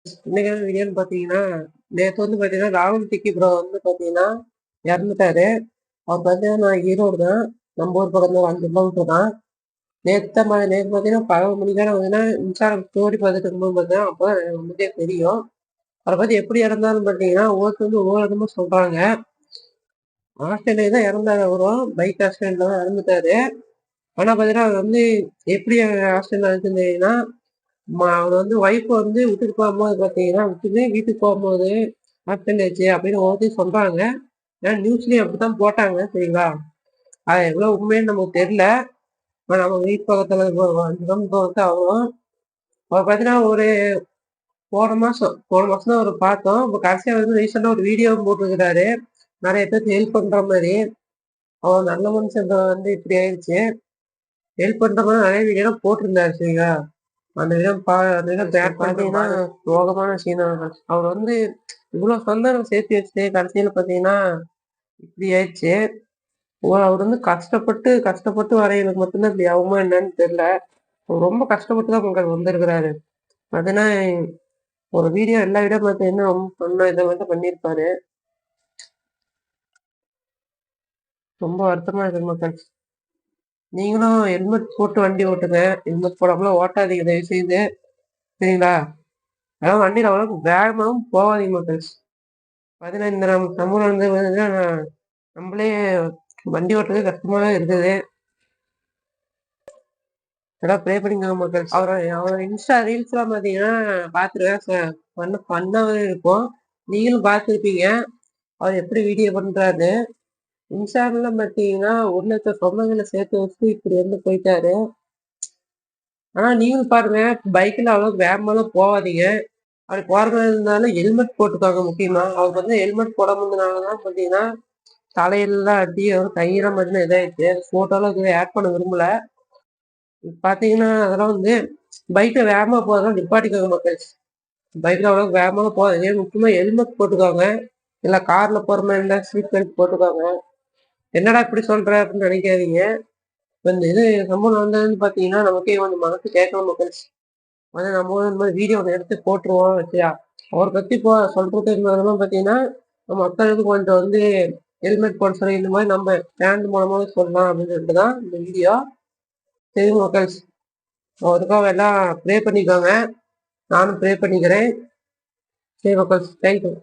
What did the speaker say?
இன்னைக்கான வீடியோன்னு பார்த்தீங்கன்னா, நேத்து வந்து பார்த்தீங்கன்னா, ராகுல் டிக்கி ப்ரோ வந்து பார்த்தீங்கன்னா, இறந்துட்டாரு. அவர் பார்த்தீங்கன்னா, நான் ஈரோடு தான். நம்ம ஊர் பக்கத்துல ஒரு 5 கிலோமீட்டர் தான். நேத்து பார்த்தீங்கன்னா 11 மணிக்கான பார்த்தீங்கன்னா, இன்ஸ்டாகிராம் ஸ்டோரி பார்த்துட்டு இருக்கும்போது பார்த்தீங்கன்னா, அப்பதான் எனக்கு வந்துட்டே தெரியும். அவர பத்தி எப்படி இறந்தாருன்னு பார்த்தீங்கன்னா, ஒவ்வொருத்தரும் ஒவ்வொரு விதமா சொல்றாங்க. ஆக்சிடென்ட்ல தான் இறந்தாரு அவரும். பைக் ஆக்சிடென்ட்ல தான் இறந்துட்டாரு. ஆனா பார்த்தீங்கன்னா, அவர் வந்து எப்படி ஆக்சிடென்ட் ஆச்சுன்னு தெரியும்னா, அவர் வந்து ஒய்ஃப் வந்து விட்டுட்டு போகும்போது பார்த்தீங்கன்னா, விட்டுட்டு வீட்டுக்கு போகும்போது ஆக்சிடென்ட் ஆச்சு அப்படின்னு ஒவ்வொருத்தரும் சொல்றாங்க. ஏன்னா நியூஸ்லயும் அப்படித்தான் போட்டாங்க. சரிங்களா? அது எவ்வளவு உண்மைன்னு நமக்கு தெரியல. ஆனா நம்ம வீட்டு பக்கத்துல 5 கிலோமீட்டர் வந்து ஆகும். அவர் பார்த்தீங்கன்னா, ஒரு போன மாசம் தான் அவர பார்த்தோம். இப்ப கடைசியா வந்து ரீசெண்டா ஒரு வீடியோவும் போட்டிருக்கிறாரு. நெறைய பேருக்கு ஹெல்ப் பண்ற மாரி. அவர் நல்ல மனுஷன் வந்து இப்படி ஆயிடுச்சு. ஹெல்ப் பண்ற மாரி நெறைய வீடியோலாம் போட்டிருந்தாரு. சரிங்களா? அந்த வீடியோ பார்த்தீங்கன்னா, சோகமான சீனா அவர் வந்து இவ்வளோ சொந்தம் சேர்த்து வச்சுட்டு கடைசியில பார்த்தீங்கன்னா, இப்படி ஆயிடுச்சு. அவர் வந்து கஷ்டப்பட்டு வரையவனுக்கு மட்டும் தான் இப்படி ஆகுமா என்னன்னு தெரியல. அவர் ரொம்ப கஷ்டப்பட்டு தான் உங்களுக்கு வந்திருக்கிறாரு. பார்த்தீங்கன்னா, ஒரு வீடியோ எல்லா வீடியோ பார்த்தீங்கன்னா, ரொம்ப ஃபன்னா இத வந்து பண்ணியிருப்பாரு. ரொம்ப வருத்தமா இருக்கு மக்கள்ஸ். நீங்களும் ஹெல்மெட் போட்டு வண்டி ஓட்டுங்க. ஹெல்மெட் போடாமலாம் ஓட்டாதீங்க தயவு செய்து. சரிங்களா? அதெல்லாம் வண்டியில அவ்வளவுக்கு வேகமாவும் போகாதீங்க மக்கள்ஸ். பார்த்தீங்கன்னா, இந்த நம்ம சமூகம் வந்து பார்த்தீங்கன்னா, நம்மளே வண்டி ஓட்டுறது கஷ்டமாவே இருக்குது. எல்லாம் ப்ரே பண்ணிக்கோங்க மக்கள்ஸ். அவரோட இன்ஸ்டா ரீல்ஸ்லாம் பார்த்தீங்கன்னா பார்த்துருக்கேன். ஃபன்னாவே இருக்கும். நீங்களும் பார்த்துருப்பீங்க. அவர் எப்படி வீடியோ பண்றாருன்னு. இன்ஸ்டாலாம் பார்த்தீங்கன்னா, 1,00,000 சொந்தங்கள சேர்த்து வச்சு இப்படி வந்து போயிட்டாரு. ஆனா நீங்களும் பாருங்க, பைக்ல அவ்வளோக்கு வேகமாலாம் போகாதீங்க. அப்படி போற மாரி இருந்தாலும் ஹெல்மெட் போட்டுக்கோங்க முக்கியமா. அவர் வந்து ஹெல்மெட் போடாம இருந்தனால தான் பார்த்தீங்கன்னா, தலையெல்லாம் அடி, அவர் கையெல்லாம் பார்த்தீங்கன்னா இதாயிடுச்சு. ஃபோட்டோலாம் எதுவும் ஆட் பண்ண விரும்பல. பார்த்தீங்கன்னா, அதெல்லாம் வந்து பைக்ல வேகமா போறதெல்லாம் நிப்பாட்டிக்கோங்க மக்கள்ஸ். பைக்ல அவ்வளோக்கு வேகமா போகாதீங்க. முக்கியமா ஹெல்மெட் போட்டுக்கோங்க. இல்ல கார்ல போற மாரி இருந்தா சீட் பெல்ட் போட்டுக்கோங்க. என்னடா இப்படி சொல்ற அப்படின்னு நினைக்காதீங்க. இப்ப இந்த சம்பவம் நடந்ததுன்னு பார்த்தீங்கன்னா, நமக்கே கொஞ்சம் மனசு கேட்கணும் மக்கள்ஸ். வந்து நம்ம இந்த மாரி வீடியோ ஒண்ணு எடுத்து போட்டுருவோம் வச்சியா, அவர பத்தி சொல்றது மூலமா பார்த்தீங்கன்னா, நம்ம மக்களுக்கு கொஞ்சம் வந்து ஹெல்மெட் போட சொல்லி இந்த மாரி நம்ம ஸ்டாண்ட் மூலமாவே சொல்லலாம் அப்படின்னு சொல்லிட்டு தான் இந்த வீடியோ. சரி மக்கள்ஸ், அவருக்காக எல்லாம் ப்ரே பண்ணிக்கோங்க. நானும் ப்ரே பண்ணிக்கிறேன். சரி மக்கள்ஸ், தேங்க் யூ.